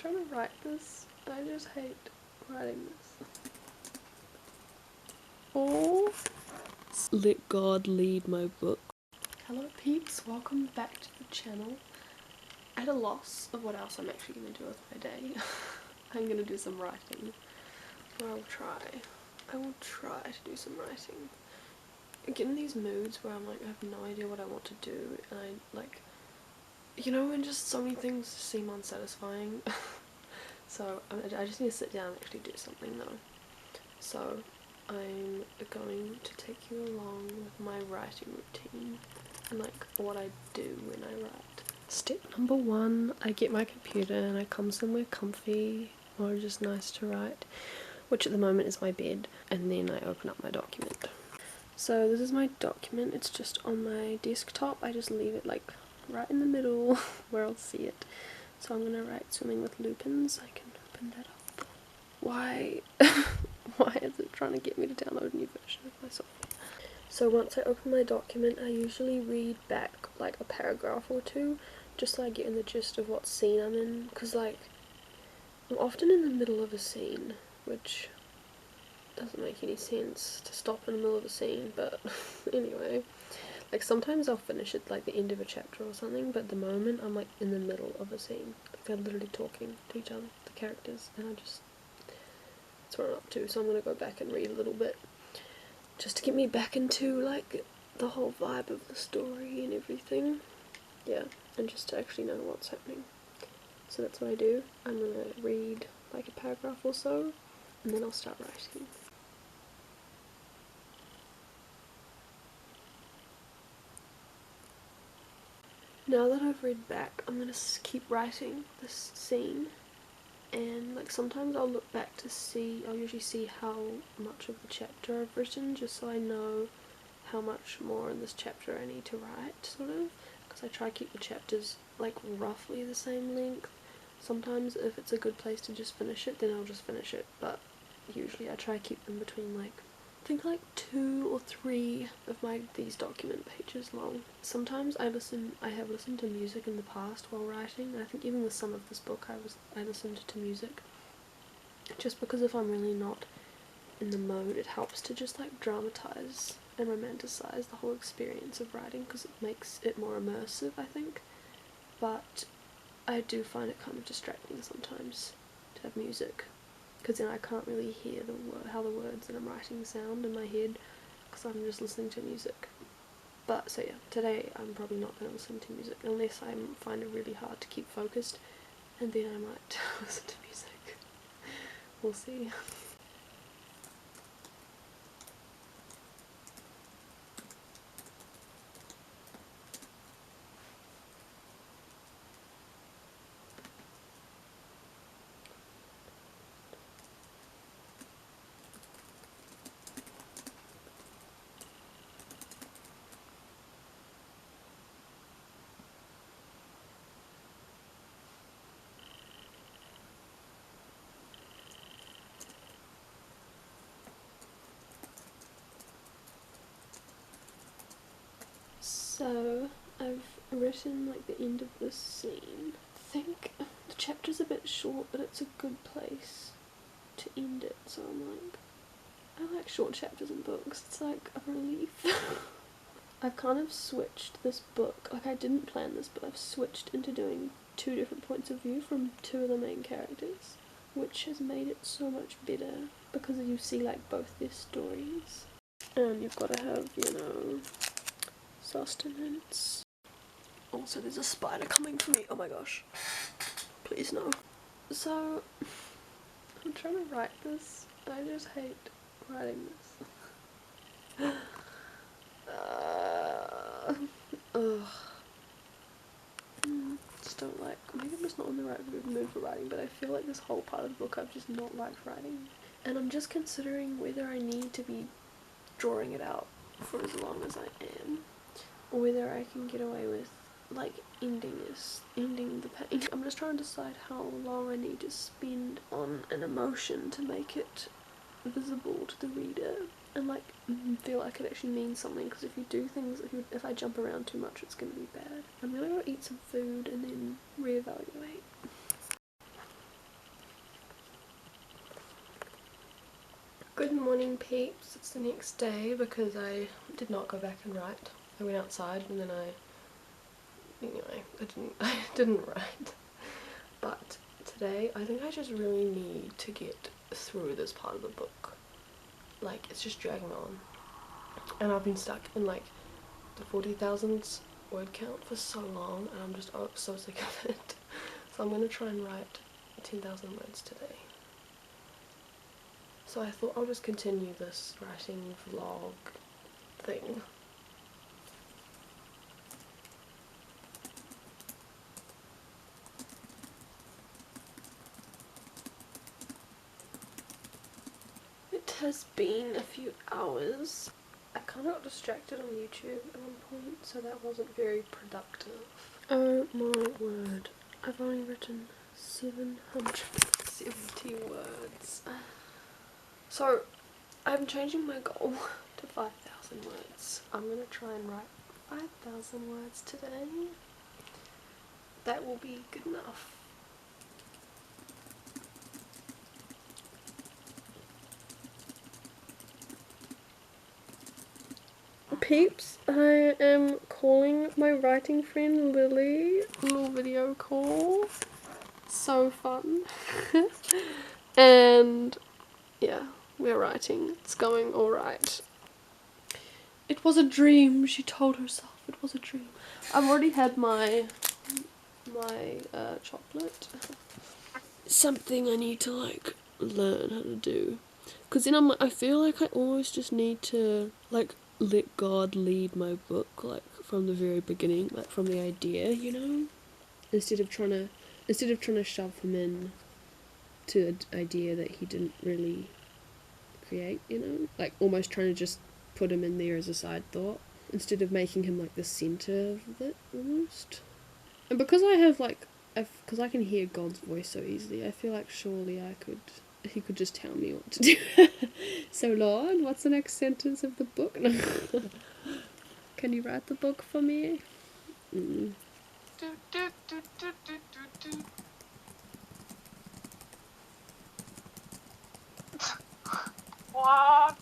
trying to write this. I just hate writing this. Oh, let God lead my book. Hello peeps, welcome back to the channel. At a loss of what else I'm actually going to do with my day, I'm going to do some writing. Or I will try to do some writing. I get in these moods where I'm like, I have no idea what I want to do, and I like, you know, when just so many things seem unsatisfying. So I just need to sit down and actually do something though. So I'm going to take you along with my writing routine and like what I do when I write. Step number 1, I get my computer and I come somewhere comfy or just nice to write, which at the moment is my bed, and then I open up my document. So this is my document, it's just on my desktop. I just leave it like right in the middle where I'll see it. So I'm gonna write Swimming with Lupins. I can open that up. Why why is it trying to get me to download a new version of my software? So once I open my document, I usually read back like a paragraph or two, just so I get in the gist of what scene I'm in, because like I'm often in the middle of a scene, which doesn't make any sense to stop in the middle of a scene, but anyway. Like sometimes I'll finish at like the end of a chapter or something, but at the moment I'm like in the middle of a scene. Like they're literally talking to each other, the characters, and that's what I'm up to. So I'm gonna go back and read a little bit, just to get me back into like the whole vibe of the story and everything. Yeah, and just to actually know what's happening. So that's what I do. I'm gonna read like a paragraph or so, and then I'll start writing. Now that I've read back, I'm gonna keep writing this scene, and like sometimes I'll look back to see, I'll usually see how much of the chapter I've written, just so I know how much more in this chapter I need to write, sort of, because I try to keep the chapters like roughly the same length. Sometimes if it's a good place to just finish it, then I'll just finish it, but usually I try to keep them between like, I think like 2 or 3 of these document pages long. Sometimes I have listened to music in the past while writing, and I think even with some of this book I listened to music, just because if I'm really not in the mode, it helps to just like dramatize and romanticize the whole experience of writing, because it makes it more immersive, I think. But I do find it kind of distracting sometimes to have music, because then I can't really hear how the words that I'm writing sound in my head, because I'm just listening to music. But so yeah, today I'm probably not going to listen to music unless I find it really hard to keep focused, and then I might listen to music. We'll see. So I've written like the end of this scene. I think the chapter's a bit short, but it's a good place to end it, so I'm like, I like short chapters in books, it's like a relief. I've kind of switched this book, like I didn't plan this, but I've switched into doing 2 different points of view from 2 of the main characters, which has made it so much better, because you see like both their stories, and you've got to have, you know, sustenance. Also, there's a spider coming for me. Oh my gosh. Please no. So, I'm trying to write this. I just hate writing this. Ugh. Just don't like. Maybe I'm just not in the right mood for writing, but I feel like this whole part of the book I've just not liked writing. And I'm just considering whether I need to be drawing it out for as long as I am, or whether I can get away with like ending the pain. I'm just trying to decide how long I need to spend on an emotion to make it visible to the reader and like feel like it actually means something, because if you do things, if I jump around too much, it's gonna be bad. I'm gonna go eat some food and then reevaluate. Good morning peeps, it's the next day because I did not go back and write. I went outside and then I didn't write. But today I think I just really need to get through this part of the book. Like, it's just dragging on. And I've been stuck in like the 40,000 word count for so long and I'm just so sick of it. So I'm going to try and write 10,000 words today. So I thought I'll just continue this writing vlog thing. It has been a few hours. I kind of got distracted on YouTube at one point, so that wasn't very productive. Oh my word, I've only written 770 words. So I'm changing my goal to 5,000 words. I'm gonna try and write 5,000 words today. That will be good enough. Peeps, I am calling my writing friend Lily. A little video call. So fun. And yeah, we're writing. It's going alright. It was a dream, she told herself. It was a dream. I've already had my chocolate. Something I need to like learn how to do. Because then I feel like I almost just need to like let God lead my book, like from the very beginning, like from the idea, you know? Instead of trying to shove him in to an idea that he didn't really create, you know? Like almost trying to just put him in there as a side thought instead of making him like the center of it almost. And because I have like, because I can hear God's voice so easily, I feel like surely he could just tell me what to do. So Lord, what's the next sentence of the book? Can you write the book for me? What?